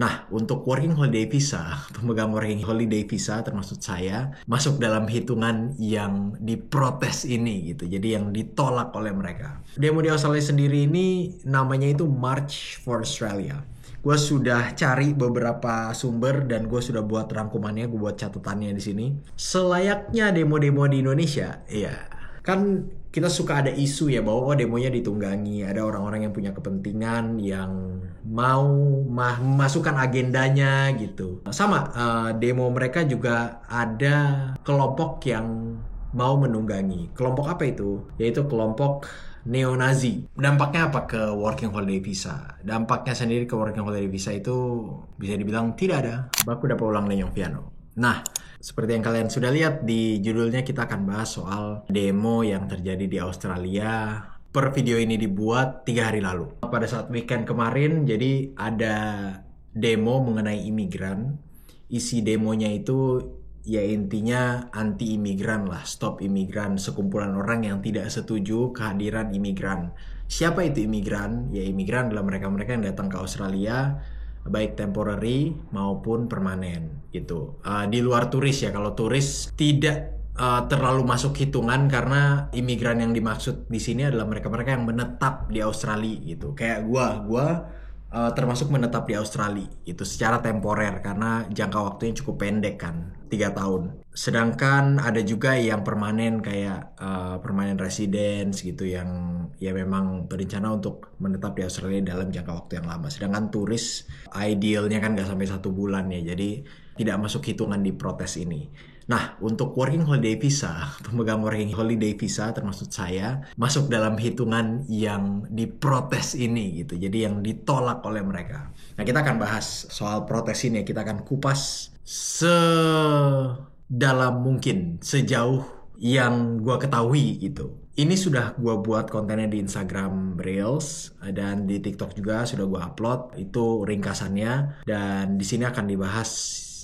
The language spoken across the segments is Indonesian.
Nah, untuk working holiday visa, pemegang working holiday visa termasuk saya, masuk dalam hitungan yang diprotes ini gitu. Jadi yang ditolak oleh mereka. Demo di Australia sendiri ini namanya itu March for Australia. Gue sudah cari beberapa sumber dan gue sudah buat rangkumannya, gue buat catatannya di sini. Selayaknya demo-demo di Indonesia, iya. Kan kita suka ada isu ya bahwa demonya ditunggangi, ada orang-orang yang punya kepentingan yang mau memasukkan agendanya gitu. Sama demo mereka juga ada kelompok yang mau menunggangi. Kelompok apa itu? Yaitu kelompok neo-Nazi. Dampaknya apa ke working holiday visa? Dampaknya sendiri ke working holiday visa itu bisa dibilang tidak ada. Baku dapat ulang lenyong piano. Nah, seperti yang kalian sudah lihat di judulnya, kita akan bahas soal demo yang terjadi di Australia. Per video ini dibuat 3 hari lalu. Pada saat weekend kemarin, jadi ada demo mengenai imigran. Isi demonya itu ya intinya anti-imigran lah, stop imigran, sekumpulan orang yang tidak setuju kehadiran imigran. Siapa itu imigran? Ya imigran adalah mereka-mereka yang datang ke Australia, baik temporary maupun permanen gitu. Di luar turis ya, kalau turis tidak terlalu masuk hitungan karena imigran yang dimaksud di sini adalah mereka-mereka yang menetap di Australia gitu. Kayak gua termasuk menetap di Australia itu secara temporer karena jangka waktunya cukup pendek kan, 3 tahun. Sedangkan ada juga yang permanen kayak permanen residence gitu yang ya memang berencana untuk menetap di Australia dalam jangka waktu yang lama. Sedangkan turis idealnya kan nggak sampai 1 bulan ya, jadi tidak masuk hitungan di protes ini. Nah, untuk working holiday visa, pemegang working holiday visa termasuk saya, masuk dalam hitungan yang diprotes ini gitu. Jadi yang ditolak oleh mereka. Nah, kita akan bahas soal protes ini. Kita akan kupas sedalam mungkin, sejauh yang gue ketahui gitu. Ini sudah gue buat kontennya di Instagram Reels dan di TikTok juga sudah gue upload. Itu ringkasannya dan di sini akan dibahas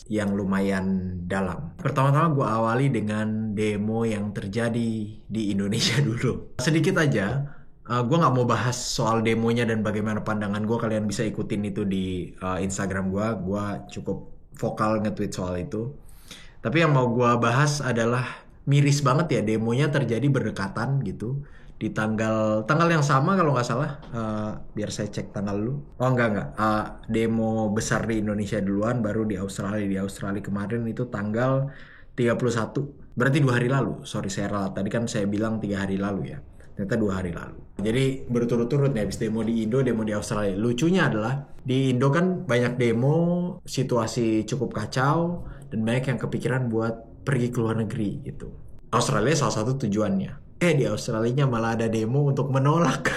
yang lumayan dalam. Pertama-tama gue awali dengan demo yang terjadi di Indonesia dulu. Sedikit aja, gue gak mau bahas soal demonya dan bagaimana pandangan gue. Kalian bisa ikutin itu di Instagram gue. Gue cukup vokal nge-tweet soal itu. Tapi yang mau gue bahas adalah miris banget ya, demonya terjadi berdekatan gitu. Di tanggal yang sama kalau nggak salah, biar saya cek tanggal dulu. Oh enggak, demo besar di Indonesia duluan, baru di Australia. Di Australia kemarin itu tanggal 31, berarti 2 hari lalu. Sorry saya ralat, tadi kan saya bilang 3 hari lalu ya, ternyata 2 hari lalu. Jadi berturut-turut nih, habis demo di Indo, demo di Australia. Lucunya adalah di Indo kan banyak demo, situasi cukup kacau, dan banyak yang kepikiran buat pergi ke luar negeri gitu. Australia salah satu tujuannya. Di Australia malah ada demo untuk menolak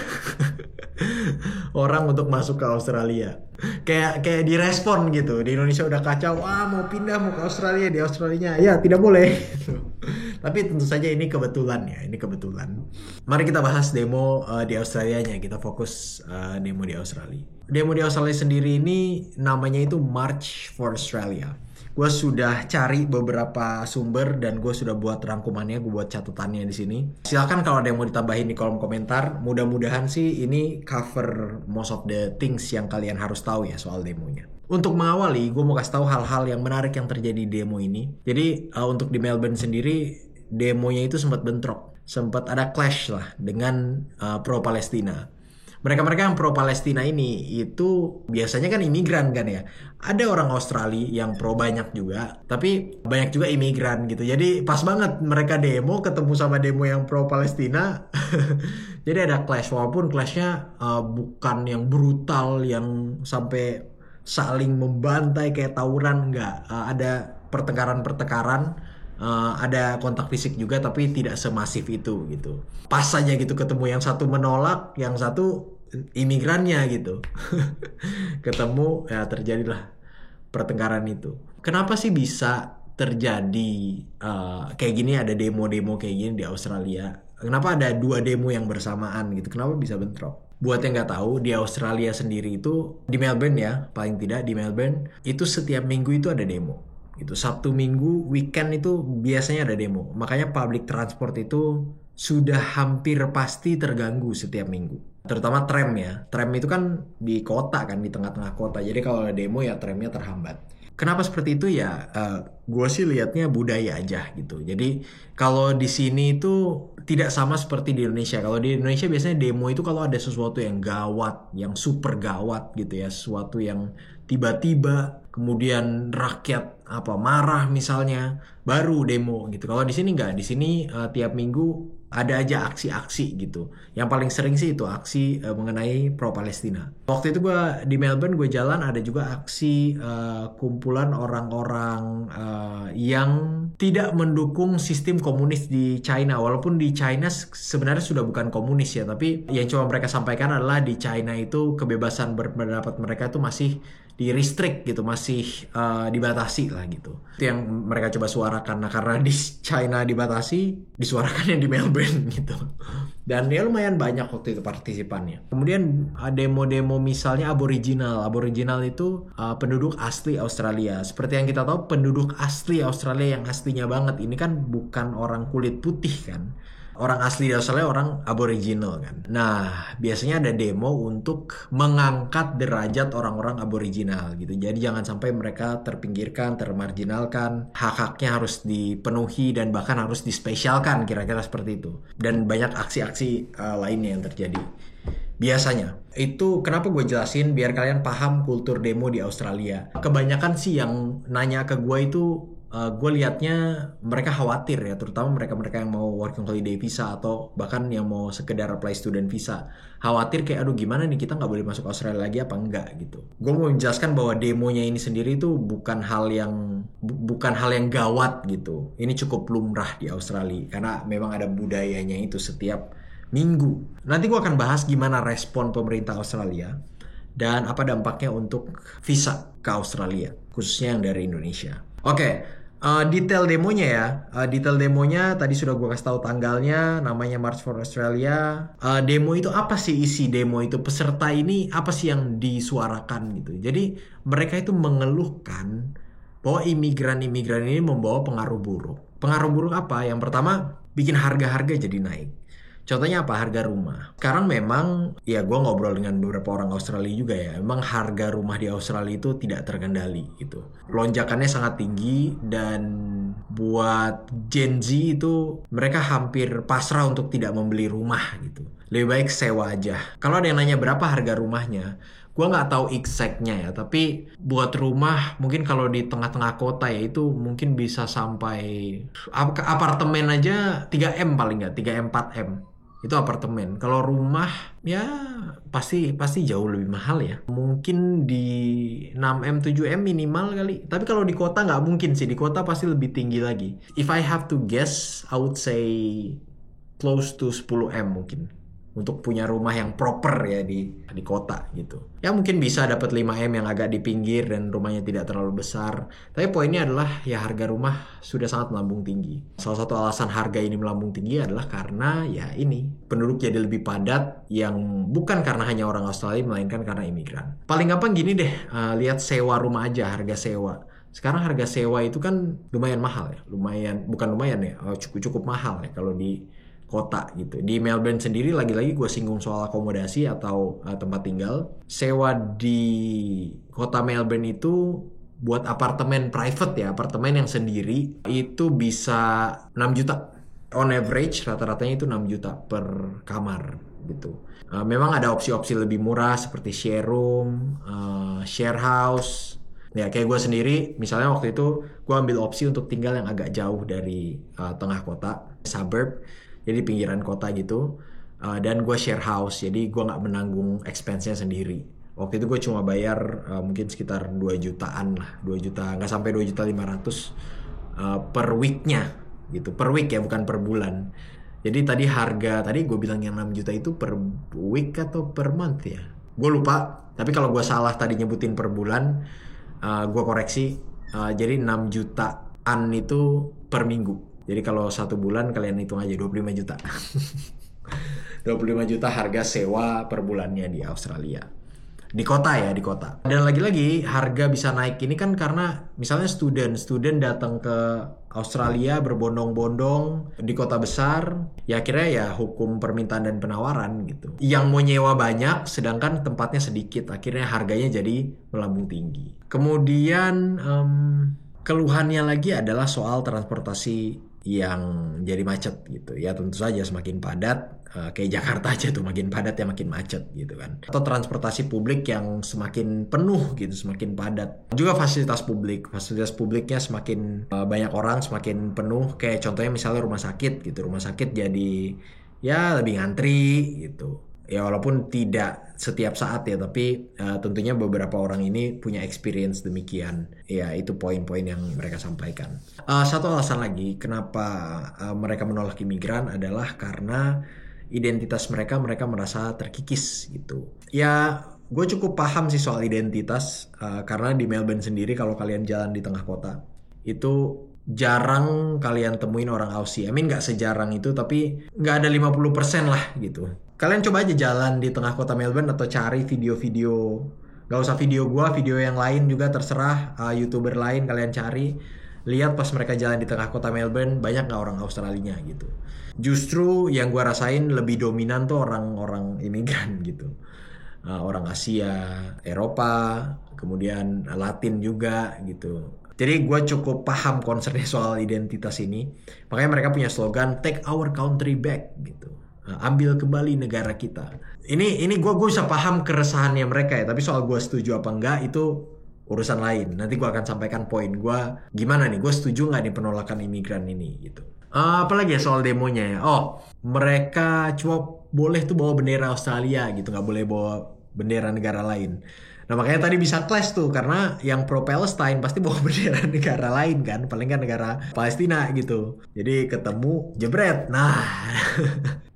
orang untuk masuk ke Australia. Kayak direspon gitu. Di Indonesia udah kacau, mau pindah mau ke Australia, di Australianya ya tidak boleh. Tapi tentu saja ini kebetulan ya, ini kebetulan. Mari kita bahas demo di Australianya. Kita fokus demo di Australia. Demo di Australia sendiri ini namanya itu March for Australia. Gue sudah cari beberapa sumber dan gue sudah buat rangkumannya, gue buat catatannya di sini. Silakan kalau ada yang mau ditambahin di kolom komentar. Mudah-mudahan sih ini cover most of the things yang kalian harus tahu ya soal demonya. Untuk mengawali, gue mau kasih tahu hal-hal yang menarik yang terjadi di demo ini. Jadi untuk di Melbourne sendiri, demonya itu sempat bentrok. Sempat ada clash lah dengan pro-Palestina. Mereka-mereka yang pro-Palestina ini itu biasanya kan imigran kan ya. Ada orang Australia yang pro banyak juga, tapi banyak juga imigran gitu. Jadi pas banget mereka demo ketemu sama demo yang pro-Palestina. Jadi ada clash, walaupun clashnya bukan yang brutal, yang sampai saling membantai kayak tawuran, enggak. Ada pertengkaran-pertengkaran. Ada kontak fisik juga, tapi tidak semasif itu gitu. Pas aja gitu ketemu yang satu menolak, yang satu imigrannya gitu. Ketemu ya terjadilah pertengkaran itu. Kenapa sih bisa terjadi kayak gini, ada demo-demo kayak gini di Australia? Kenapa ada 2 demo yang bersamaan gitu? Kenapa bisa bentrok? Buat yang nggak tahu, di Australia sendiri itu, di Melbourne ya, paling tidak di Melbourne, itu setiap minggu itu ada demo. Itu Sabtu Minggu weekend itu biasanya ada demo. Makanya public transport itu sudah hampir pasti terganggu setiap minggu. Terutama tram ya. Tram itu kan di kota kan, di tengah-tengah kota. Jadi kalau ada demo ya tramnya terhambat. Kenapa seperti itu ya? Gue sih lihatnya budaya aja gitu. Jadi kalau di sini itu tidak sama seperti di Indonesia. Kalau di Indonesia biasanya demo itu kalau ada sesuatu yang gawat, yang super gawat gitu ya, sesuatu yang tiba-tiba kemudian rakyat apa marah misalnya, baru demo gitu. Kalau di sini enggak. Di sini tiap minggu ada aja aksi-aksi gitu. Yang paling sering sih itu aksi mengenai pro Palestina. Waktu itu gue di Melbourne, gue jalan ada juga aksi kumpulan orang-orang yang tidak mendukung sistem komunis di China. Walaupun di China sebenarnya sudah bukan komunis ya, tapi yang coba mereka sampaikan adalah di China itu kebebasan berpendapat mereka itu masih di restrict gitu, masih dibatasi lah gitu. Itu yang mereka coba suarakan. Nah, karena di China dibatasi, disuarakan yang di Melbourne gitu. Dan ya lumayan banyak waktu itu partisipannya. Kemudian demo-demo misalnya Aboriginal. Aboriginal itu penduduk asli Australia. Seperti yang kita tahu, penduduk asli Australia yang aslinya banget ini kan bukan orang kulit putih kan. Orang asli di Australia orang Aboriginal kan. Nah, biasanya ada demo untuk mengangkat derajat orang-orang Aboriginal gitu. Jadi jangan sampai mereka terpinggirkan, termarginalkan. Hak-haknya harus dipenuhi dan bahkan harus dispesialkan, kira-kira seperti itu. Dan banyak aksi-aksi lainnya yang terjadi. Biasanya. Itu kenapa gue jelasin biar kalian paham kultur demo di Australia. Kebanyakan sih yang nanya ke gue itu gue liatnya mereka khawatir ya, terutama mereka-mereka yang mau working holiday visa atau bahkan yang mau sekedar apply student visa. Khawatir kayak aduh gimana nih kita nggak boleh masuk Australia lagi apa enggak gitu. Gue mau menjelaskan bahwa demonya ini sendiri itu bukan hal yang gawat gitu. Ini cukup lumrah di Australia karena memang ada budayanya itu setiap minggu. Nanti gue akan bahas gimana respon pemerintah Australia dan apa dampaknya untuk visa ke Australia, khususnya yang dari Indonesia. Oke. Detail demonya ya, detail demonya tadi sudah gue kasih tahu tanggalnya, namanya March for Australia. Demo itu apa sih isi demo itu? Peserta ini apa sih yang disuarakan gitu? Jadi mereka itu mengeluhkan bahwa imigran-imigran ini membawa pengaruh buruk. Pengaruh buruk apa? Yang pertama, bikin harga-harga jadi naik. Contohnya apa? Harga rumah. Sekarang memang, ya gue ngobrol dengan beberapa orang Australia juga ya. Memang harga rumah di Australia itu tidak terkendali gitu. Lonjakannya sangat tinggi dan buat Gen Z itu mereka hampir pasrah untuk tidak membeli rumah gitu. Lebih baik sewa aja. Kalau ada yang nanya berapa harga rumahnya, gue nggak tahu exactnya ya. Tapi buat rumah mungkin kalau di tengah-tengah kota ya itu mungkin bisa sampai apartemen aja 3M paling nggak, 3M 4M. Itu apartemen. Kalau rumah ya pasti jauh lebih mahal ya. Mungkin di 6M 7M minimal kali. Tapi kalau di kota nggak mungkin sih. Di kota pasti lebih tinggi lagi. If I have to guess, I would say close to 10M mungkin. Untuk punya rumah yang proper ya di kota gitu. Ya mungkin bisa dapat 5M yang agak di pinggir dan rumahnya tidak terlalu besar. Tapi poinnya adalah ya harga rumah sudah sangat melambung tinggi. Salah satu alasan harga ini melambung tinggi adalah karena ya ini penduduk jadi lebih padat yang bukan karena hanya orang Australia melainkan karena imigran. Paling gampang gini deh, lihat sewa rumah aja, harga sewa. Sekarang harga sewa itu kan lumayan mahal ya. Bukan lumayan ya, cukup mahal ya kalau di kota gitu. Di Melbourne sendiri lagi-lagi gue singgung soal akomodasi atau tempat tinggal. Sewa di kota Melbourne itu buat apartemen private ya, apartemen yang sendiri itu bisa 6 juta. On average rata-ratanya itu 6 juta per kamar gitu. Memang ada opsi-opsi lebih murah seperti share room, share house. Ya kayak gue sendiri misalnya waktu itu gue ambil opsi untuk tinggal yang agak jauh dari tengah kota, suburb. Jadi pinggiran kota gitu. Dan gue share house. Jadi gue gak menanggung expense-nya sendiri. Waktu itu gue cuma bayar mungkin sekitar 2 jutaan lah. 2 juta, gak sampai 2 juta 500 per week-nya gitu. Per week ya, bukan per bulan. Jadi tadi gue bilang yang 6 juta itu per week atau per month ya. Gue lupa. Tapi kalau gue salah tadi nyebutin per bulan, gue koreksi. Jadi 6 jutaan itu per minggu. Jadi kalau 1 bulan kalian hitung aja 25 juta. 25 juta harga sewa per bulannya di Australia. Di kota ya, di kota. Dan lagi-lagi harga bisa naik ini kan karena misalnya student datang ke Australia berbondong-bondong di kota besar, ya akhirnya ya hukum permintaan dan penawaran gitu. Yang mau nyewa banyak, sedangkan tempatnya sedikit, akhirnya harganya jadi melambung tinggi. Kemudian keluhannya lagi adalah soal transportasi yang jadi macet gitu ya, tentu saja semakin padat kayak Jakarta aja tuh makin padat ya makin macet gitu kan, atau transportasi publik yang semakin penuh gitu, semakin padat. Juga fasilitas publiknya semakin banyak orang, semakin penuh, kayak contohnya misalnya rumah sakit gitu, rumah sakit jadi ya lebih ngantri gitu. Ya walaupun tidak setiap saat ya, tapi tentunya beberapa orang ini punya experience demikian. Ya itu poin-poin yang mereka sampaikan. Satu alasan lagi kenapa mereka menolak imigran adalah karena identitas mereka merasa terkikis gitu. Ya gue cukup paham sih soal identitas karena di Melbourne sendiri kalau kalian jalan di tengah kota itu jarang kalian temuin orang Aussie. I mean gak sejarang itu, tapi gak ada 50% lah gitu. Kalian coba aja jalan di tengah kota Melbourne atau cari video-video, gak usah video gua, video yang lain juga terserah, YouTuber lain kalian cari. Lihat pas mereka jalan di tengah kota Melbourne, banyak gak orang Australinya gitu. Justru yang gua rasain lebih dominan tuh orang-orang imigran gitu. Orang Asia, Eropa, kemudian Latin juga gitu. Jadi gue cukup paham concernnya soal identitas ini. Makanya mereka punya slogan Take our country back gitu. Ambil kembali negara kita. Ini gue bisa paham keresahannya mereka ya. Tapi soal gue setuju apa enggak itu urusan lain. Nanti gue akan sampaikan poin gue gimana nih. Gue setuju nggak nih penolakan imigran ini gitu. Apalagi ya soal demonya ya. Oh, mereka cuma boleh tuh bawa bendera Australia gitu. Nggak boleh bawa bendera negara lain. Nah makanya tadi bisa clash tuh, karena yang pro Palestine pasti bawa bendera negara lain kan, paling kan negara Palestina gitu. Jadi ketemu jebret. Nah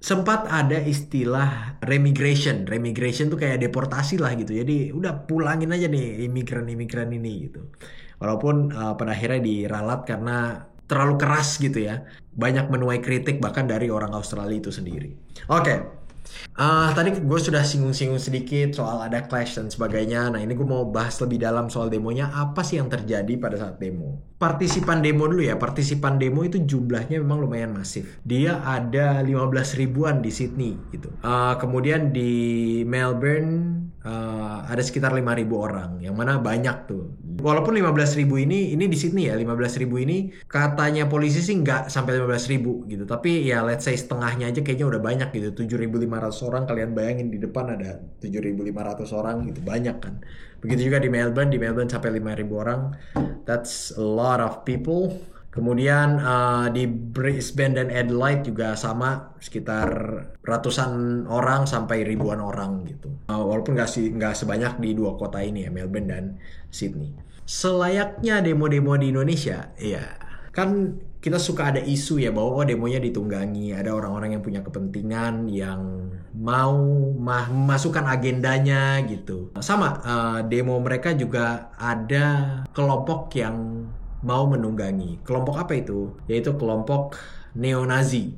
sempat ada istilah remigration tuh kayak deportasi lah gitu. Jadi udah pulangin aja nih imigran ini gitu. Walaupun pada akhirnya diralat karena terlalu keras gitu ya. Banyak menuai kritik bahkan dari orang Australia itu sendiri. Oke. Tadi gue sudah singgung-singgung sedikit soal ada clash dan sebagainya. Nah ini gue mau bahas lebih dalam soal demonya. Apa sih yang terjadi pada saat demo? Partisipan demo dulu ya. Partisipan demo itu jumlahnya memang lumayan masif. Dia ada 15 ribuan di Sydney gitu. Kemudian di Melbourne ada sekitar 5.000 orang. Yang mana banyak tuh. Walaupun 15.000 ini di Sydney ya. 15.000 ini katanya polisi sih nggak sampai 15.000 gitu. Tapi ya let's say setengahnya aja kayaknya udah banyak gitu. 7.500 orang, kalian bayangin di depan ada 7.500 orang gitu, banyak kan. Begitu juga di Melbourne sampai 5.000 orang, that's a lot of people. Kemudian di Brisbane dan Adelaide juga sama, sekitar ratusan orang sampai ribuan orang gitu. Walaupun nggak sebanyak di dua kota ini ya, Melbourne dan Sydney. Selayaknya demo-demo di Indonesia, ya kan kita suka ada isu ya bahwa demonya ditunggangi, ada orang-orang yang punya kepentingan yang mau memasukkan agendanya gitu. Sama demo mereka juga ada kelompok yang mau menunggangi. Kelompok apa itu? Yaitu kelompok neo-Nazi.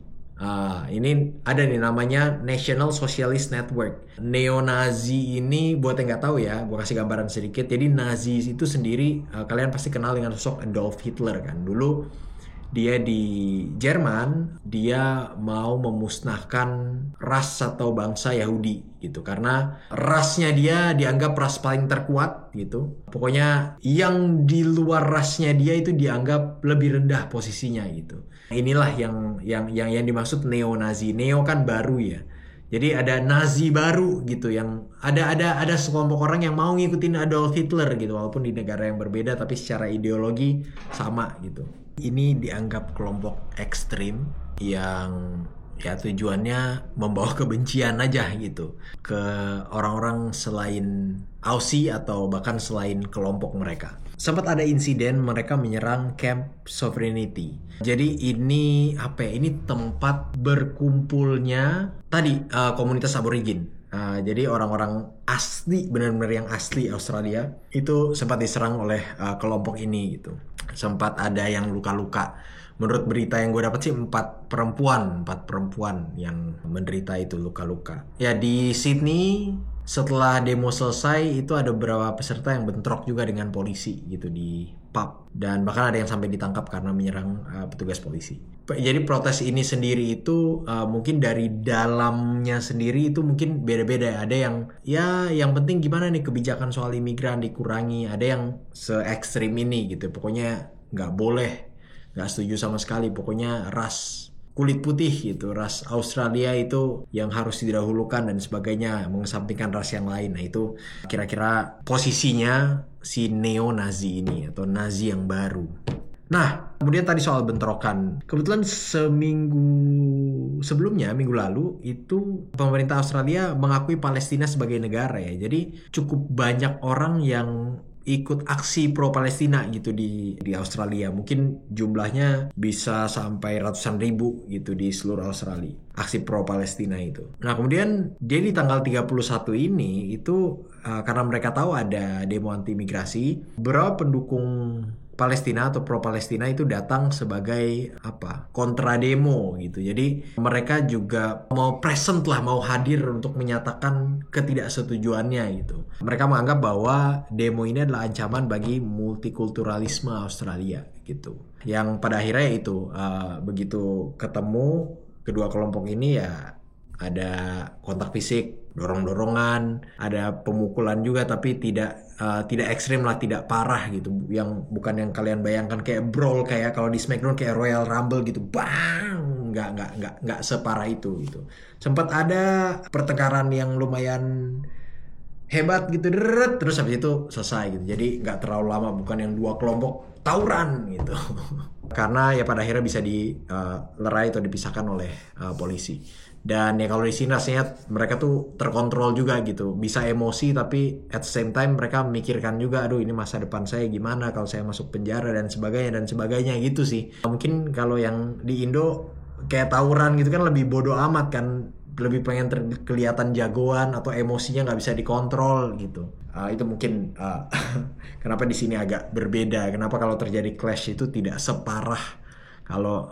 Ini ada nih namanya National Socialist Network. Neo-Nazi ini buat yang nggak tahu ya, gue kasih gambaran sedikit. Jadi Nazi itu sendiri kalian pasti kenal dengan sosok Adolf Hitler kan. Dulu dia di Jerman, dia mau memusnahkan ras atau bangsa Yahudi gitu, karena rasnya dia dianggap ras paling terkuat gitu. Pokoknya yang di luar rasnya dia itu dianggap lebih rendah posisinya gitu. Inilah yang dimaksud neo-Nazi. Neo kan baru ya. Jadi ada Nazi baru gitu, yang ada sekelompok orang yang mau ngikutin Adolf Hitler gitu, walaupun di negara yang berbeda tapi secara ideologi sama gitu. Ini dianggap kelompok ekstrim yang ya tujuannya membawa kebencian aja gitu ke orang-orang selain Aussie atau bahkan selain kelompok mereka. Sempat ada insiden mereka menyerang Camp Sovereignty. Jadi ini apa ya? Ini tempat berkumpulnya tadi komunitas aborigin. Jadi orang-orang asli, benar-benar yang asli Australia itu sempat diserang oleh kelompok ini gitu. Sempat ada yang luka-luka. Menurut berita yang gue dapat sih 4 perempuan yang menderita itu luka-luka. Ya di Sydney setelah demo selesai itu ada beberapa peserta yang bentrok juga dengan polisi gitu di pub, dan bahkan ada yang sampai ditangkap karena menyerang petugas polisi. Jadi protes ini sendiri itu mungkin dari dalamnya sendiri itu mungkin beda-beda. Ada yang penting gimana nih kebijakan soal imigran dikurangi, ada yang se-ekstrim ini gitu, pokoknya nggak boleh, nggak setuju sama sekali, pokoknya ras kulit putih gitu, ras Australia itu yang harus didahulukan dan sebagainya, mengesampingkan ras yang lain. Nah itu kira-kira posisinya si neo-Nazi ini atau Nazi yang baru. Nah kemudian tadi soal bentrokan, kebetulan seminggu sebelumnya, minggu lalu itu pemerintah Australia mengakui Palestina sebagai negara ya. Jadi cukup banyak orang yang ikut aksi pro Palestina gitu di Australia. Mungkin jumlahnya bisa sampai ratusan ribu gitu di seluruh Australia, aksi pro Palestina itu. Nah kemudian dia di tanggal 31 ini itu karena mereka tahu ada demo anti imigrasi, beberapa pendukung Palestina atau pro Palestina itu datang sebagai kontra demo gitu. Jadi mereka juga mau present lah, mau hadir untuk menyatakan ketidaksetujuannya gitu. Mereka menganggap bahwa demo ini adalah ancaman bagi multikulturalisme Australia gitu. Yang pada akhirnya itu begitu ketemu kedua kelompok ini ya ada kontak fisik, dorong-dorongan, ada pemukulan juga tapi tidak ekstrim lah, tidak parah gitu, yang bukan yang kalian bayangkan kayak brawl kayak kalau di SmackDown kayak Royal Rumble gitu, bang, nggak separah itu gitu. Sempat ada pertengkaran yang lumayan hebat gitu, terus habis itu selesai gitu, jadi nggak terlalu lama, bukan yang dua kelompok tawuran gitu. Karena ya pada akhirnya bisa dilerai atau dipisahkan oleh polisi. Dan ya kalau di sini rasanya mereka tuh terkontrol juga gitu, bisa emosi tapi at the same time mereka memikirkan juga, aduh ini masa depan saya gimana kalau saya masuk penjara dan sebagainya gitu sih. Mungkin kalau yang di Indo kayak tawuran gitu kan lebih bodo amat kan, lebih pengen kelihatan jagoan atau emosinya nggak bisa dikontrol gitu. Itu mungkin kenapa di sini agak berbeda. Kenapa kalau terjadi clash itu tidak separah kalau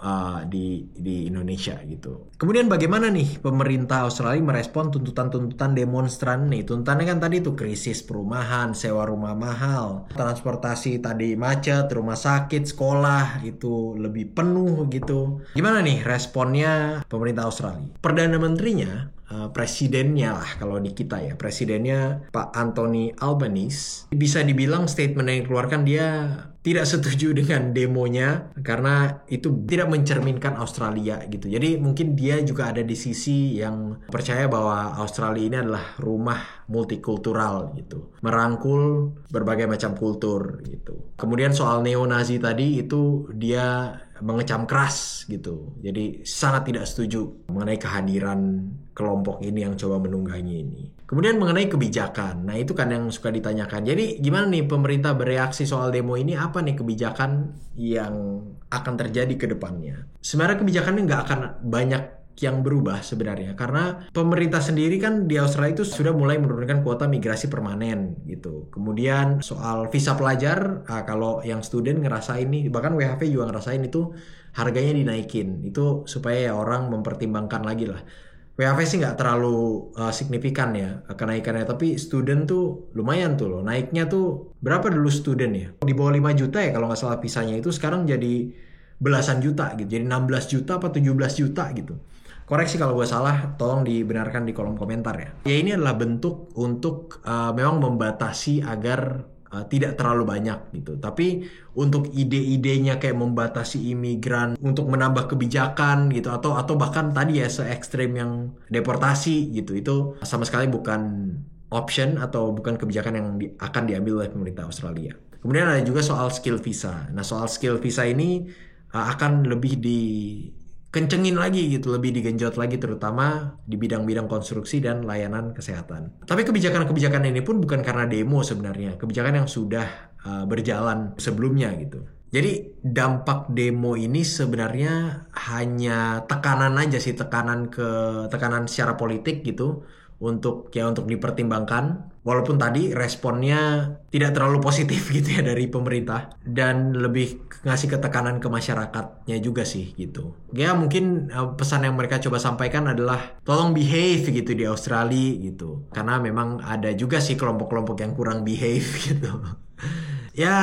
di Indonesia gitu. Kemudian bagaimana nih pemerintah Australia merespon tuntutan-tuntutan demonstran nih? Tuntutannya kan tadi tuh krisis perumahan, sewa rumah mahal, transportasi tadi macet, rumah sakit, sekolah itu lebih penuh gitu. Gimana nih responnya pemerintah Australia? Perdana Menterinya, presidennya lah kalau di kita ya, presidennya Pak Anthony Albanese, bisa dibilang statement yang dikeluarkan dia tidak setuju dengan demonya karena itu tidak mencerminkan Australia gitu. Jadi mungkin dia juga ada di sisi yang percaya bahwa Australia ini adalah rumah multikultural gitu, merangkul berbagai macam kultur gitu. Kemudian soal neo-Nazi tadi itu dia mengecam keras gitu. Jadi sangat tidak setuju mengenai kehadiran kelompok ini yang coba menunggangi ini. Kemudian mengenai kebijakan, nah itu kan yang suka ditanyakan. Jadi gimana nih pemerintah bereaksi soal demo ini? Apa nih kebijakan yang akan terjadi ke depannya? Sebenarnya kebijakannya nggak akan banyak yang berubah sebenarnya, karena pemerintah sendiri kan di Australia itu sudah mulai menurunkan kuota migrasi permanen gitu. Kemudian soal visa pelajar, kalau yang student ngerasain nih, bahkan WHV juga ngerasain itu harganya dinaikin, itu supaya ya orang mempertimbangkan lagi lah. WHV sih nggak terlalu signifikan ya kenaikannya, tapi student tuh lumayan tuh loh, naiknya tuh berapa dulu student ya? Di bawah 5 juta ya kalau nggak salah visanya, itu sekarang jadi belasan juta gitu, jadi 16 juta apa 17 juta gitu. Koreksi kalau gue salah, tolong dibenarkan di kolom komentar ya. Ya ini adalah bentuk untuk memang membatasi agar tidak terlalu banyak gitu. Tapi untuk ide-idenya kayak membatasi imigran untuk menambah kebijakan gitu, atau bahkan tadi ya se-ekstrem yang deportasi gitu, itu sama sekali bukan option atau bukan kebijakan yang akan diambil oleh pemerintah Australia. Kemudian ada juga soal skill visa. Nah soal skill visa ini akan lebih dikencengin lagi gitu, lebih digenjot lagi terutama di bidang-bidang konstruksi dan layanan kesehatan. Tapi kebijakan-kebijakan ini pun bukan karena demo sebenarnya, kebijakan yang sudah berjalan sebelumnya gitu. Jadi dampak demo ini sebenarnya hanya tekanan aja sih, tekanan secara politik gitu untuk dipertimbangkan Walaupun tadi responnya tidak terlalu positif gitu ya dari pemerintah, dan lebih ngasih ketekanan ke masyarakatnya juga sih gitu. Ya mungkin pesan yang mereka coba sampaikan adalah tolong behave gitu di Australia gitu. Karena memang ada juga sih kelompok-kelompok yang kurang behave gitu. Ya,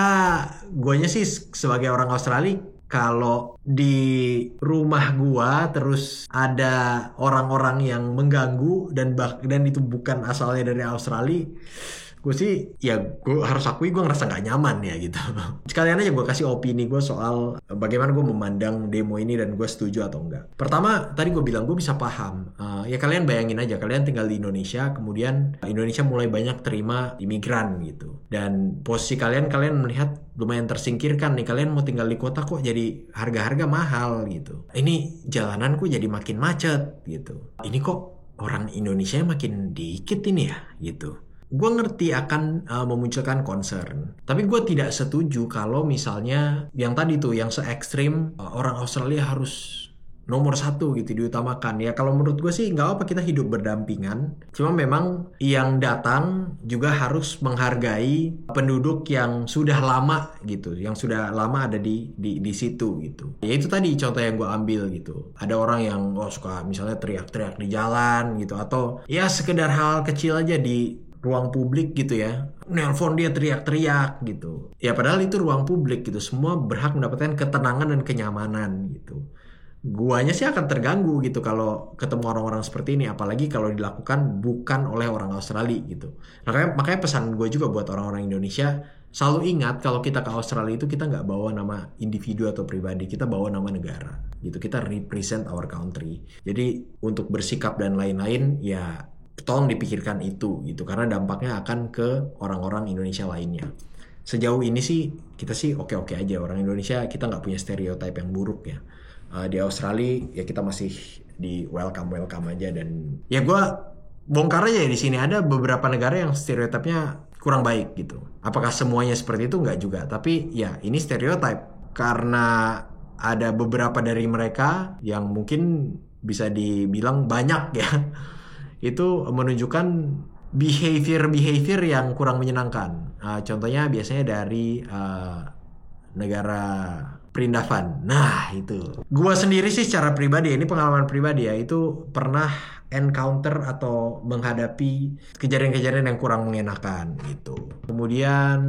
guanya sih sebagai orang Australia, kalau di rumah gua terus ada orang-orang yang mengganggu dan itu bukan asalnya dari Australia, gue sih ya gue harus akui gue ngerasa nggak nyaman ya gitu. Sekalian aja gue kasih opini gue soal bagaimana gue memandang demo ini dan gue setuju atau enggak. Pertama tadi gue bilang gue bisa paham. Ya kalian bayangin aja kalian tinggal di Indonesia, kemudian Indonesia mulai banyak terima imigran gitu, dan posisi kalian melihat lumayan tersingkirkan nih. Kalian mau tinggal di kota kok jadi harga-harga mahal gitu. Ini jalananku jadi makin macet gitu. Ini kok orang Indonesia makin dikit ini ya gitu. Gue ngerti akan memunculkan concern, tapi gue tidak setuju kalau misalnya yang tadi tuh yang se-ekstrim orang Australia harus nomor satu gitu diutamakan. Ya kalau menurut gue sih nggak apa, kita hidup berdampingan. Cuma memang yang datang juga harus menghargai penduduk yang sudah lama gitu, yang sudah lama ada di situ gitu. Ya itu tadi contoh yang gue ambil gitu. Ada orang yang suka misalnya teriak-teriak di jalan gitu, atau ya sekedar hal kecil aja di ruang publik gitu ya, nelpon dia teriak-teriak gitu. Ya padahal itu ruang publik gitu, semua berhak mendapatkan ketenangan dan kenyamanan gitu. Guanya sih akan terganggu gitu kalau ketemu orang-orang seperti ini, apalagi kalau dilakukan bukan oleh orang Australia gitu. Makanya pesan gue juga buat orang-orang Indonesia, selalu ingat kalau kita ke Australia itu kita nggak bawa nama individu atau pribadi, kita bawa nama negara gitu. Kita represent our country. Jadi untuk bersikap dan lain-lain ya tolong dipikirkan itu gitu, karena dampaknya akan ke orang-orang Indonesia lainnya. Sejauh ini sih kita sih oke-oke aja, orang Indonesia kita nggak punya stereotype yang buruk ya. Di Australia ya kita masih di welcome aja, dan ya gue bongkar aja di sini ada beberapa negara yang stereotipnya kurang baik gitu. Apakah semuanya seperti itu? Nggak juga, tapi ya ini stereotype karena ada beberapa dari mereka yang mungkin bisa dibilang banyak ya, itu menunjukkan behavior yang kurang menyenangkan. Contohnya biasanya dari negara perindavan. Nah itu. Gua sendiri sih secara pribadi, ini pengalaman pribadi ya, itu pernah encounter atau menghadapi kejadian-kejadian yang kurang mengenakan gitu. Kemudian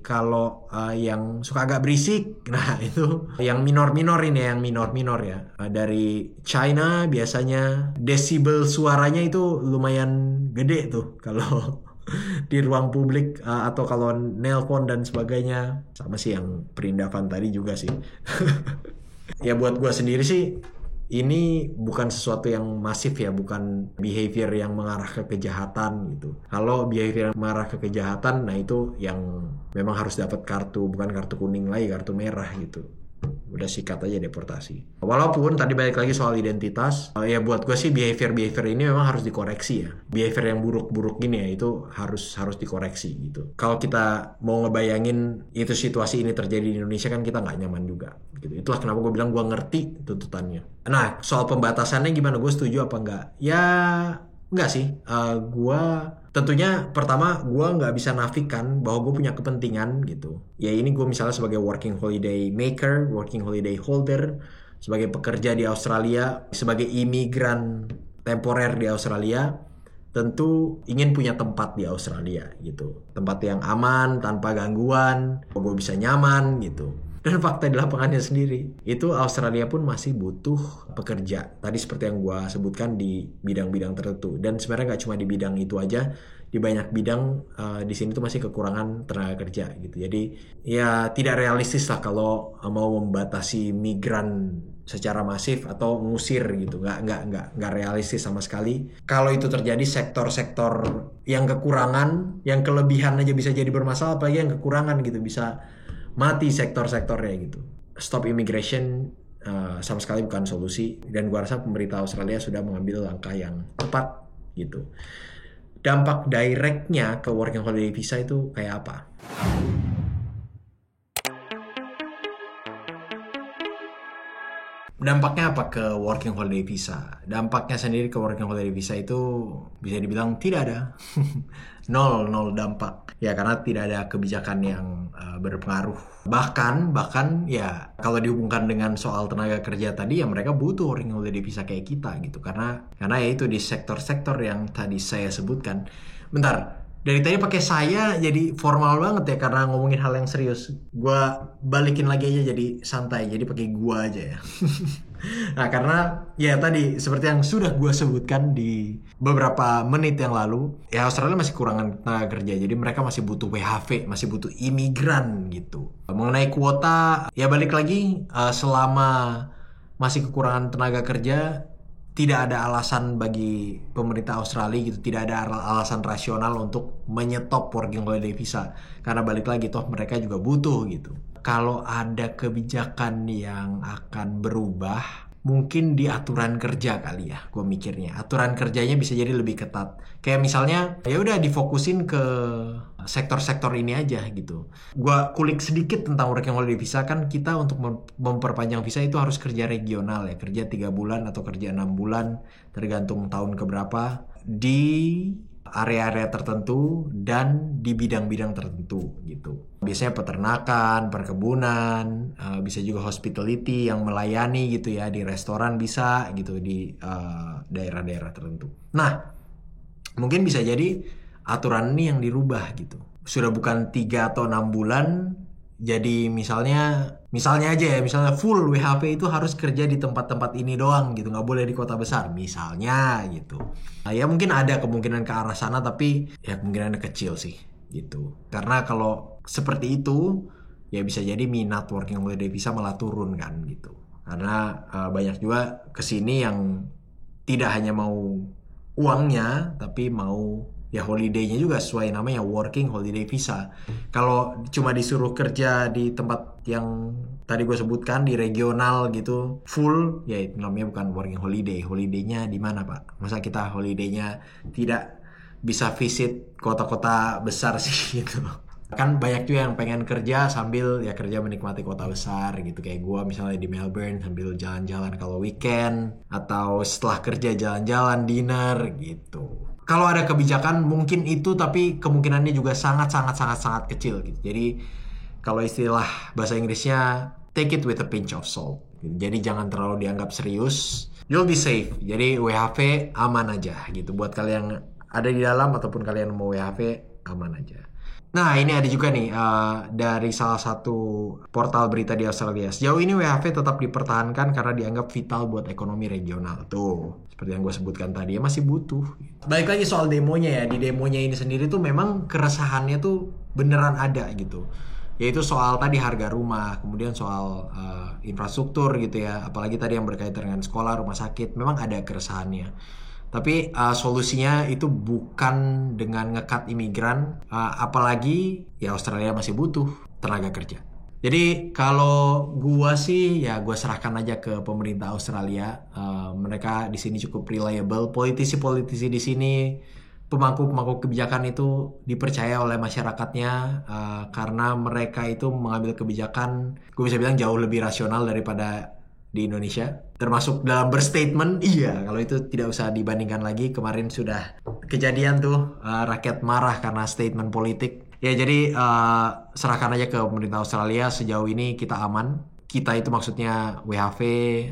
kalau yang suka agak berisik, nah itu yang minor-minor ini, yang minor-minor ya. Dari China biasanya desibel suaranya itu lumayan gede tuh kalau di ruang publik, atau kalau nelpon dan sebagainya. Sama sih yang perindavan tadi juga sih. Ya buat gue sendiri sih ini bukan sesuatu yang masif ya, bukan behavior yang mengarah ke kejahatan gitu. Kalau behavior yang mengarah ke kejahatan, nah itu yang memang harus dapat kartu, bukan kartu kuning lagi, kartu merah gitu. Udah sikat aja deportasi. Walaupun tadi balik lagi soal identitas, ya buat gue sih behavior ini memang harus dikoreksi ya. Behavior yang buruk-buruk gini ya itu harus dikoreksi gitu. Kalau kita mau ngebayangin itu situasi ini terjadi di Indonesia kan kita nggak nyaman juga gitu. Itulah kenapa gue bilang gue ngerti tuntutannya. Nah soal pembatasannya gimana, gue setuju apa enggak? Ya enggak sih. Gue tentunya pertama gue nggak bisa nafikan bahwa gue punya kepentingan gitu. Ya ini gue misalnya sebagai working holiday maker, working holiday holder, sebagai pekerja di Australia, sebagai imigran temporer di Australia, tentu ingin punya tempat di Australia gitu. Tempat yang aman, tanpa gangguan, gue bisa nyaman gitu. Dan fakta di lapangannya sendiri, itu Australia pun masih butuh pekerja. Tadi seperti yang gue sebutkan di bidang-bidang tertentu. Dan sebenarnya nggak cuma di bidang itu aja, di banyak bidang di sini tuh masih kekurangan tenaga kerja gitu. Jadi ya tidak realistis lah kalau mau membatasi migran secara masif atau ngusir gitu. Nggak realistis sama sekali. Kalau itu terjadi, sektor-sektor yang kekurangan, yang kelebihan aja bisa jadi bermasalah, apalagi yang kekurangan gitu bisa mati sektor-sektornya gitu. Stop immigration sama sekali bukan solusi, dan gua rasa pemerintah Australia sudah mengambil langkah yang tepat gitu. Dampak directnya ke working holiday visa itu kayak apa? Dampaknya apa ke working holiday visa? Dampaknya sendiri ke working holiday visa itu bisa dibilang tidak ada. Nol dampak. Ya karena tidak ada kebijakan yang berpengaruh. Bahkan ya kalau dihubungkan dengan soal tenaga kerja tadi ya mereka butuh working holiday visa kayak kita gitu. Karena ya itu di sektor-sektor yang tadi saya sebutkan. Bentar. Dari tadi pakai saya jadi formal banget ya karena ngomongin hal yang serius. Gua balikin lagi aja jadi santai, jadi pakai gua aja ya. Nah karena ya tadi seperti yang sudah gua sebutkan di beberapa menit yang lalu, ya Australia masih kurangan tenaga kerja, jadi mereka masih butuh WHV, masih butuh imigran gitu. Mengenai kuota, ya balik lagi selama masih kekurangan tenaga kerja, tidak ada alasan bagi pemerintah Australia gitu, tidak ada alasan rasional untuk menyetop working holiday visa karena balik lagi toh mereka juga butuh gitu. Kalau ada kebijakan yang akan berubah mungkin di aturan kerja kali ya, gue mikirnya aturan kerjanya bisa jadi lebih ketat, kayak misalnya ya udah difokusin ke sektor-sektor ini aja gitu. Gua kulik sedikit tentang working holiday visa, kan kita untuk memperpanjang visa itu harus kerja regional ya, kerja 3 bulan atau kerja 6 bulan tergantung tahun keberapa di area-area tertentu dan di bidang-bidang tertentu gitu. Biasanya peternakan, perkebunan, bisa juga hospitality yang melayani gitu ya, di restoran bisa gitu di daerah-daerah tertentu. Nah, mungkin bisa jadi aturan ini yang dirubah gitu. Sudah bukan 3 atau 6 bulan, jadi misalnya aja ya, misalnya full WHP itu harus kerja di tempat-tempat ini doang gitu, nggak boleh di kota besar misalnya gitu. Nah, ya mungkin ada kemungkinan ke arah sana, tapi ya kemungkinannya kecil sih gitu. Karena kalau seperti itu ya bisa jadi minat working holiday visa malah turun kan gitu. Karena banyak juga kesini yang tidak hanya mau uangnya, tapi mau ya holiday-nya juga sesuai namanya working holiday visa. Kalau cuma disuruh kerja di tempat yang tadi gue sebutkan di regional gitu full, ya itu namanya bukan working holiday. Holiday-nya di mana Pak? Masa kita holiday-nya tidak bisa visit kota-kota besar sih gitu. Kan banyak juga yang pengen kerja sambil ya kerja menikmati kota besar gitu, kayak gue misalnya di Melbourne sambil jalan-jalan kalau weekend, atau setelah kerja jalan-jalan dinner gitu. Kalau ada kebijakan mungkin itu, tapi kemungkinannya juga sangat kecil gitu. Jadi kalau istilah bahasa Inggrisnya take it with a pinch of salt gitu. Jadi jangan terlalu dianggap serius. You'll be safe. Jadi WHV aman aja gitu. Buat kalian yang ada di dalam ataupun kalian mau WHV aman aja. Nah ini ada juga nih dari salah satu portal berita di Australia. Sejauh ini WHV tetap dipertahankan karena dianggap vital buat ekonomi regional. Tuh, seperti yang gue sebutkan tadi, ya masih butuh. Balik lagi soal demonya ya. Di demonya ini sendiri tuh memang keresahannya tuh beneran ada gitu. Yaitu soal tadi harga rumah, kemudian soal infrastruktur gitu ya. Apalagi tadi yang berkaitan dengan sekolah, rumah sakit, memang ada keresahannya. Tapi solusinya itu bukan dengan ngekat imigran, apalagi ya Australia masih butuh tenaga kerja. Jadi kalau gua sih ya gua serahkan aja ke pemerintah Australia. Mereka di sini cukup reliable. Politisi-politisi di sini, pemangku-pemangku kebijakan itu dipercaya oleh masyarakatnya karena mereka itu mengambil kebijakan, gue bisa bilang jauh lebih rasional daripada di Indonesia, termasuk dalam berstatement. Iya, kalau itu tidak usah dibandingkan lagi. Kemarin sudah kejadian tuh rakyat marah karena statement politik. Ya jadi serahkan aja ke pemerintah Australia. Sejauh ini kita aman. Kita itu maksudnya WHV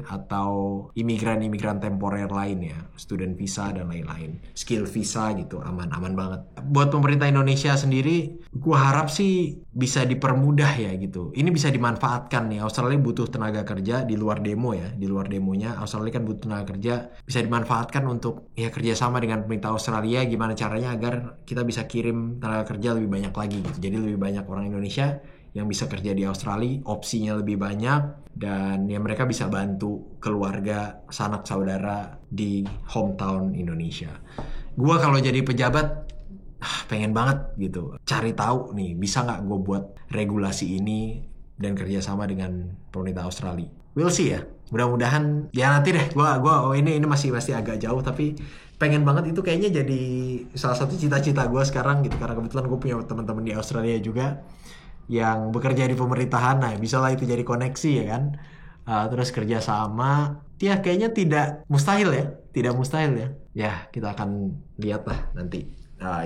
atau imigran-imigran temporer lain ya, student visa dan lain-lain, skill visa gitu, aman-aman banget. Buat pemerintah Indonesia sendiri, gua harap sih bisa dipermudah ya gitu. Ini bisa dimanfaatkan nih. Australia butuh tenaga kerja di luar demo ya, di luar demonya. Australia kan butuh tenaga kerja, bisa dimanfaatkan untuk ya kerjasama dengan pemerintah Australia. Gimana caranya agar kita bisa kirim tenaga kerja lebih banyak lagi gitu. Jadi lebih banyak orang Indonesia yang bisa kerja di Australia, opsinya lebih banyak, dan ya mereka bisa bantu keluarga, sanak saudara di hometown Indonesia. Gua kalau jadi pejabat pengen banget gitu cari tahu nih, bisa nggak gue buat regulasi ini dan kerjasama dengan pemerintah Australia. We'll see ya, mudah-mudahan ya nanti deh. Ini masih agak jauh, tapi pengen banget. Itu kayaknya jadi salah satu cita-cita gue sekarang gitu, karena kebetulan gue punya teman-teman di Australia juga yang bekerja di pemerintahan. Nah bisa lah itu jadi koneksi ya kan. terus kerja sama. Ya kayaknya tidak mustahil ya, tidak mustahil ya. Ya kita akan lihat lah nanti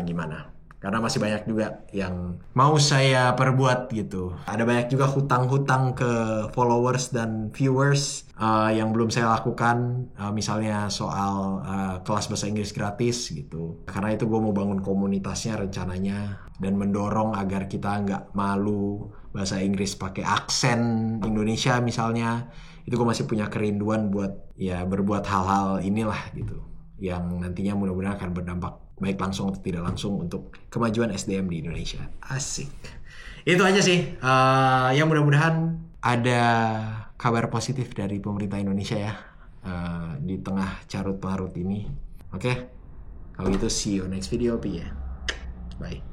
gimana. Karena masih banyak juga yang mau saya perbuat gitu. Ada banyak juga hutang-hutang ke followers dan viewers yang belum saya lakukan. Misalnya soal kelas bahasa Inggris gratis gitu. Karena itu gue mau bangun komunitasnya rencananya. Dan mendorong agar kita nggak malu bahasa Inggris pakai aksen Indonesia misalnya. Itu gue masih punya kerinduan buat ya berbuat hal-hal inilah gitu. Yang nantinya mudah-mudahan akan berdampak baik langsung atau tidak langsung untuk kemajuan SDM di Indonesia. Asik. Itu aja sih. Ya mudah-mudahan ada kabar positif dari pemerintah Indonesia ya di tengah carut marut ini. Oke. Kalau gitu see you next video, Pi ya. Bye.